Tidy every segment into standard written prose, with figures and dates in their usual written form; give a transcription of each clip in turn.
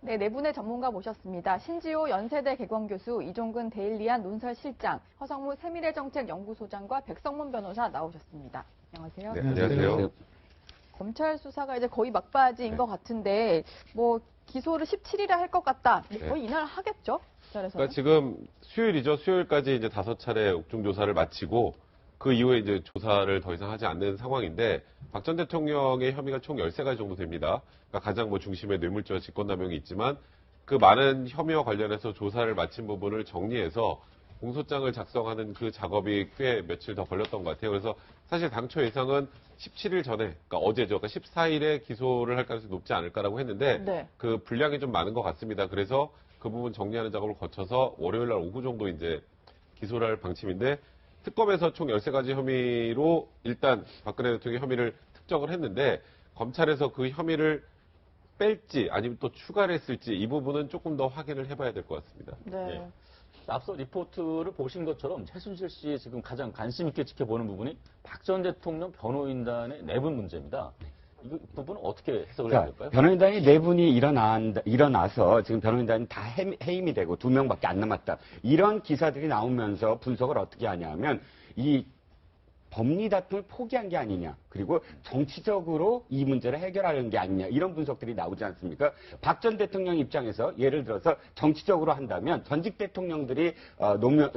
네, 네 분의 전문가 모셨습니다. 신지호 연세대 개광교수, 이종근 데일리안 논설실장, 허성무 세미래정책연구소장과 백성문 변호사 나오셨습니다. 안녕하세요. 네, 안녕하세요. 검찰 수사가 이제 거의 막바지인 것 같은데 뭐 기소를 17일에 할 것 같다. 거의 이날 하겠죠? 그러니까 지금 수요일이죠. 수요일까지 이제 5차례 옥중 조사를 마치고 그 이후에 이제 조사를 더 이상 하지 않는 상황인데 박 전 대통령의 혐의가 총 13가지 정도 됩니다. 그러니까 가장 뭐 중심에 뇌물죄와 직권남용이 있지만 그 많은 혐의와 관련해서 조사를 마친 부분을 정리해서 공소장을 작성하는 그 작업이 꽤 며칠 더 걸렸던 것 같아요. 그래서 사실 당초 예상은 17일 전에, 그러니까 어제죠. 그러니까 14일에 기소를 할 가능성이 높지 않을까라고 했는데 네. 그 분량이 좀 많은 것 같습니다. 그래서 그 부분 정리하는 작업을 거쳐서 월요일 날 오후 정도 이제 기소를 할 방침인데 특검에서 총 13가지 혐의로 일단 박근혜 대통령의 혐의를 특정을 했는데 검찰에서 그 혐의를 뺄지 아니면 또 추가를 했을지 이 부분은 조금 더 확인을 해봐야 될 것 같습니다. 네. 앞서 리포트를 보신 것처럼 최순실 씨 지금 가장 관심 있게 지켜보는 부분이 박 전 대통령 변호인단의 내분 문제입니다. 이 부분은 어떻게 해석을 해야 될까요? 변호인단이 네 분이 일어나서 지금 변호인단이 다 해임이 되고 2명밖에 안 남았다. 이런 기사들이 나오면서 분석을 어떻게 하냐면 이 법리 다툼을 포기한 게 아니냐. 그리고 정치적으로 이 문제를 해결하는 게 아니냐. 이런 분석들이 나오지 않습니까? 박 전 대통령 입장에서 예를 들어서 정치적으로 한다면 전직 대통령들이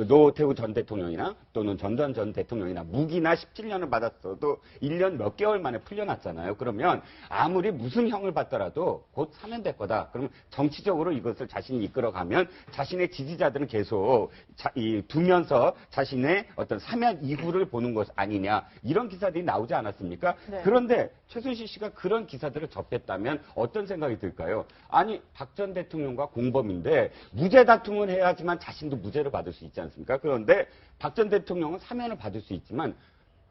노태우 전 대통령이나 또는 전두환 전 대통령이나 무기나 17년을 받았어도 1년 몇 개월 만에 풀려났잖아요. 그러면 아무리 무슨 형을 받더라도 곧 사면될 거다. 그러면 정치적으로 이것을 자신이 이끌어가면 자신의 지지자들은 계속 두면서 자신의 어떤 사면 이후를 보는 것 아니냐. 이런 기사들이 나오지 않았습니까? 네. 그런데 최순실 씨가 그런 기사들을 접했다면 어떤 생각이 들까요? 아니, 박 전 대통령과 공범인데 무죄 다툼을 해야지만 자신도 무죄를 받을 수 있지 않습니까? 그런데 박 전 대통령은 사면을 받을 수 있지만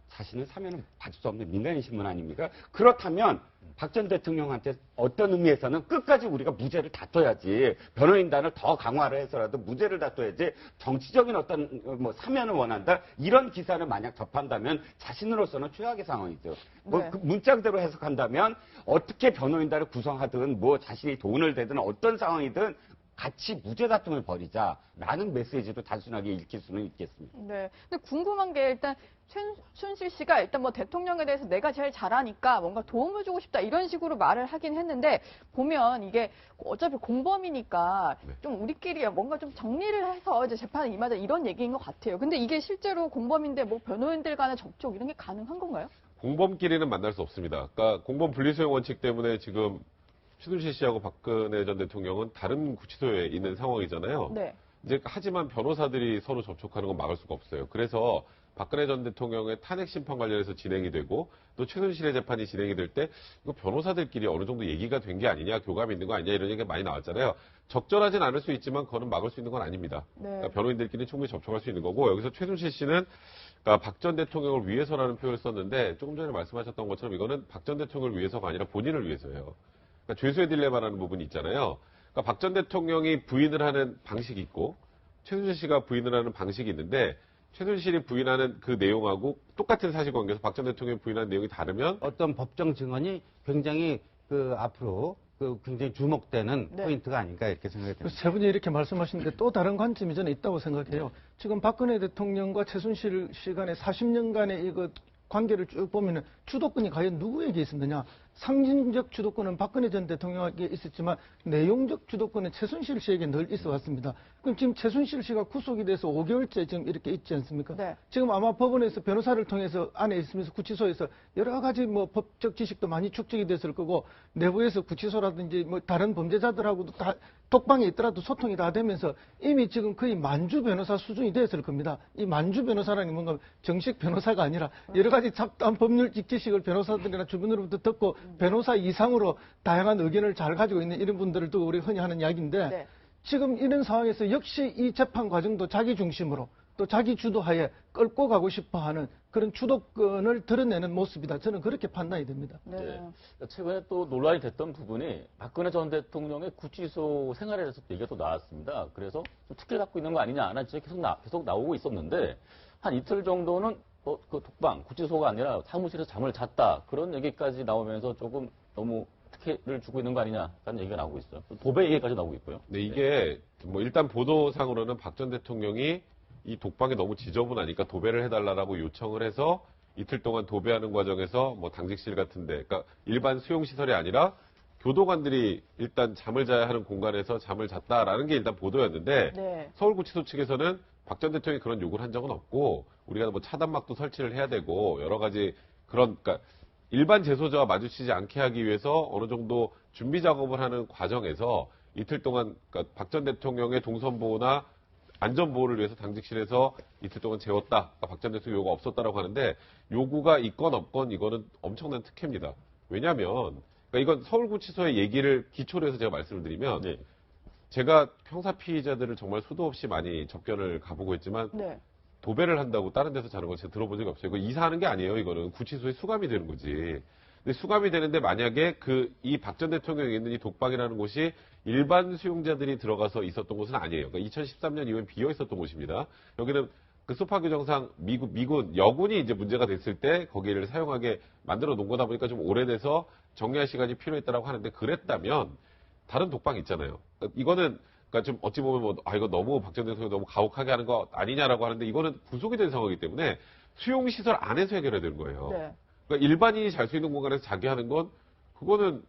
자신은 사면을 받을 수 없는 민간인 신분 아닙니까? 그렇다면 박 전 대통령한테 어떤 의미에서는 끝까지 우리가 무죄를 다퉈야지, 변호인단을 더 강화를 해서라도 무죄를 다퉈야지, 정치적인 어떤 뭐 사면을 원한다, 이런 기사를 만약 접한다면 자신으로서는 최악의 상황이죠. 뭐 네. 그 문자 그대로 해석한다면 어떻게 변호인단을 구성하든 뭐 자신이 돈을 대든 어떤 상황이든 같이 무죄 다툼을 벌이자라는 메시지도 단순하게 읽힐 수는 있겠습니다. 네. 근데 궁금한 게 일단 최순실 씨가 일단 뭐 대통령에 대해서 내가 제일 잘하니까 뭔가 도움을 주고 싶다 이런 식으로 말을 하긴 했는데 보면 이게 어차피 공범이니까 좀 우리끼리 뭔가 좀 정리를 해서 이제 재판에 임하자 이런 얘기인 것 같아요. 근데 이게 실제로 공범인데 뭐 변호인들 간의 접촉 이런 게 가능한 건가요? 공범끼리는 만날 수 없습니다. 그러니까 공범 분리수용 원칙 때문에 지금 최순실 씨하고 박근혜 전 대통령은 다른 구치소에 있는 상황이잖아요. 네. 이제 하지만 변호사들이 서로 접촉하는 건 막을 수가 없어요. 그래서 박근혜 전 대통령의 탄핵 심판 관련해서 진행이 되고 또 최순실의 재판이 진행이 될 때 이거 변호사들끼리 어느 정도 얘기가 된 게 아니냐, 교감이 있는 거 아니냐 이런 얘기가 많이 나왔잖아요. 적절하진 않을 수 있지만 그거는 막을 수 있는 건 아닙니다. 네. 그러니까 변호인들끼리 충분히 접촉할 수 있는 거고 여기서 최순실 씨는 그러니까 박 전 대통령을 위해서라는 표현을 썼는데 조금 전에 말씀하셨던 것처럼 이거는 박 전 대통령을 위해서가 아니라 본인을 위해서예요. 그러니까 죄수의 딜레마라는 부분이 있잖아요. 그러니까 박 전 대통령이 부인을 하는 방식이 있고 최순실 씨가 부인을 하는 방식이 있는데 최순실이 부인하는 그 내용하고 똑같은 사실관계에서 박 전 대통령이 부인하는 내용이 다르면 어떤 법정 증언이 굉장히 앞으로 굉장히 주목되는 네. 포인트가 아닐까 이렇게 생각이 듭니다. 세 분이 이렇게 말씀하시는데 또 다른 관점이 저는 있다고 생각해요. 지금 박근혜 대통령과 최순실 씨 간의 40년간의 이거 관계를 쭉 보면은 주도권이 과연 누구에게 있었느냐? 상징적 주도권은 박근혜 전 대통령에게 있었지만 내용적 주도권은 최순실 씨에게 늘 있어 왔습니다. 그럼 지금 최순실 씨가 구속이 돼서 5개월째 지금 이렇게 있지 않습니까? 네. 지금 아마 법원에서 변호사를 통해서 안에 있으면서 구치소에서 여러 가지 뭐 법적 지식도 많이 축적이 됐을 거고 내부에서 구치소라든지 뭐 다른 범죄자들하고도 다 독방에 있더라도 소통이 다 되면서 이미 지금 거의 만주 변호사 수준이 됐을 겁니다. 이 만주 변호사라는 뭔가 정식 변호사가 아니라 여러 가지 잡다한 법률적 지식을 변호사들이나 주변으로부터 듣고 변호사 이상으로 다양한 의견을 잘 가지고 있는 이런 분들을 두고 우리 흔히 하는 이야기인데 네. 지금 이런 상황에서 역시 이 재판 과정도 자기 중심으로 또 자기 주도하에 끌고 가고 싶어하는 그런 주도권을 드러내는 모습이다. 저는 그렇게 판단이 됩니다. 네. 최근에 또 논란이 됐던 부분이 박근혜 전 대통령의 구치소 생활에 대해서 얘기가 또 나왔습니다. 그래서 좀 특혜 갖고 있는 거 아니냐 안 할지 계속 나오고 있었는데 한 이틀 정도는 그 독방, 구치소가 아니라 사무실에서 잠을 잤다. 그런 얘기까지 나오면서 조금 너무 특혜를 주고 있는 거 아니냐라는 얘기가 나오고 있어요. 도배 얘기까지 나오고 있고요. 네, 이게 뭐 일단 보도상으로는 박 전 대통령이 이 독방이 너무 지저분하니까 도배를 해달라고 요청을 해서 이틀 동안 도배하는 과정에서 뭐 당직실 같은데, 그러니까 일반 수용 시설이 아니라 교도관들이 일단 잠을 자야 하는 공간에서 잠을 잤다라는 게 일단 보도였는데 네. 서울구치소 측에서는 박 전 대통령이 그런 요구를 한 적은 없고 우리가 뭐 차단막도 설치를 해야 되고 여러 가지 그런 그러니까 일반 재소자와 마주치지 않게 하기 위해서 어느 정도 준비 작업을 하는 과정에서 이틀 동안 그러니까 박 전 대통령의 동선보호나 안전보호를 위해서 당직실에서 이틀 동안 재웠다. 그러니까 박 전 대통령 요구가 없었다라고 하는데 요구가 있건 없건 이거는 엄청난 특혜입니다. 왜냐하면 그러니까 이건 서울구치소의 얘기를 기초로 해서 제가 말씀을 드리면 네. 제가 형사 피의자들을 정말 수도 없이 많이 접견을 가보고 있지만 네. 도배를 한다고 다른 데서 자는 거 제가 들어본 적이 없어요. 이거 이사하는 게 아니에요. 이거는 구치소에 수감이 되는 거지. 근데 수감이 되는데 만약에 이 박 전 대통령이 있는 이 독방이라는 곳이 일반 수용자들이 들어가서 있었던 곳은 아니에요. 그러니까 2013년 이후에 비어 있었던 곳입니다. 여기는 그 소파 규정상 미군 여군이 이제 문제가 됐을 때 거기를 사용하게 만들어 놓은 거다 보니까 좀 오래돼서 정리할 시간이 필요했다라고 하는데 그랬다면 다른 독방 있잖아요. 그러니까 이거는 그러니까 좀 어찌 보면 뭐 이거 너무 박 전 대통령 너무 가혹하게 하는 거 아니냐라고 하는데 이거는 구속이 된 상황이기 때문에 수용 시설 안에서 해결해야 되는 거예요. 네. 그러니까 일반인이 잘 수 있는 공간에서 자기 하는 건 그거는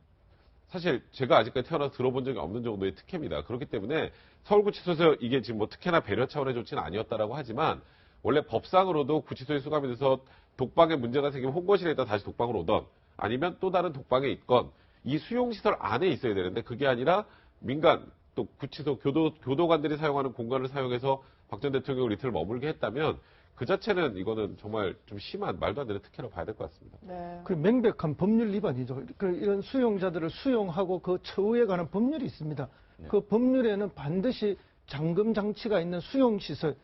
사실 제가 아직까지 태어나서 들어본 적이 없는 정도의 특혜입니다. 그렇기 때문에 서울구치소에서 이게 지금 뭐 특혜나 배려 차원의 조치는 아니었다라고 하지만 원래 법상으로도 구치소에 수감이 돼서 독방에 문제가 생기면 홍보실에 있다 다시 독방으로 오던 아니면 또 다른 독방에 있건 이 수용시설 안에 있어야 되는데 그게 아니라 민간 또 구치소 교도관들이 사용하는 공간을 사용해서 박 전 대통령을 이틀 머물게 했다면 그 자체는 이거는 정말 좀 심한 말도 안 되는 특혜로 봐야 될 것 같습니다. 네. 그 명백한 법률 위반이죠. 이런 수용자들을 수용하고 그 처우에 관한 법률이 있습니다. 네. 그 법률에는 반드시 잠금 장치가 있는 수용시설,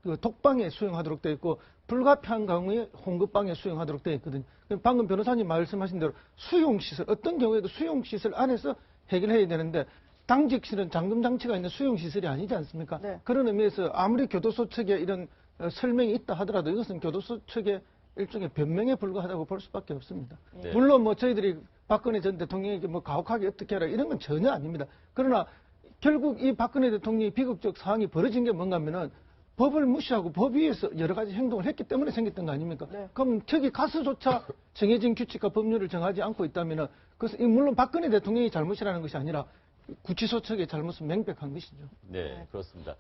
그 독방에 수용하도록 되어 있고 불가피한 경우에 홍급방에 수용하도록 되어 있거든요. 방금 변호사님 말씀하신 대로 수용시설, 어떤 경우에도 수용시설 안에서 해결해야 되는데 당직실은 잠금 장치가 있는 수용시설이 아니지 않습니까? 네. 그런 의미에서 아무리 교도소 측에 이런 설명이 있다 하더라도 이것은 교도소 측의 일종의 변명에 불과하다고 볼 수밖에 없습니다. 네. 물론 뭐 저희들이 박근혜 전 대통령에게 뭐 가혹하게 어떻게 하라 이런 건 전혀 아닙니다. 그러나 결국 이 박근혜 대통령이 비극적 상황이 벌어진 게 뭔가 하면은 법을 무시하고 법 위에서 여러 가지 행동을 했기 때문에 생겼던 거 아닙니까? 네. 그럼 저기 가서조차 정해진 규칙과 법률을 정하지 않고 있다면은 그것은 물론 박근혜 대통령이 잘못이라는 것이 아니라 구치소 측의 잘못은 명백한 것이죠. 네, 그렇습니다.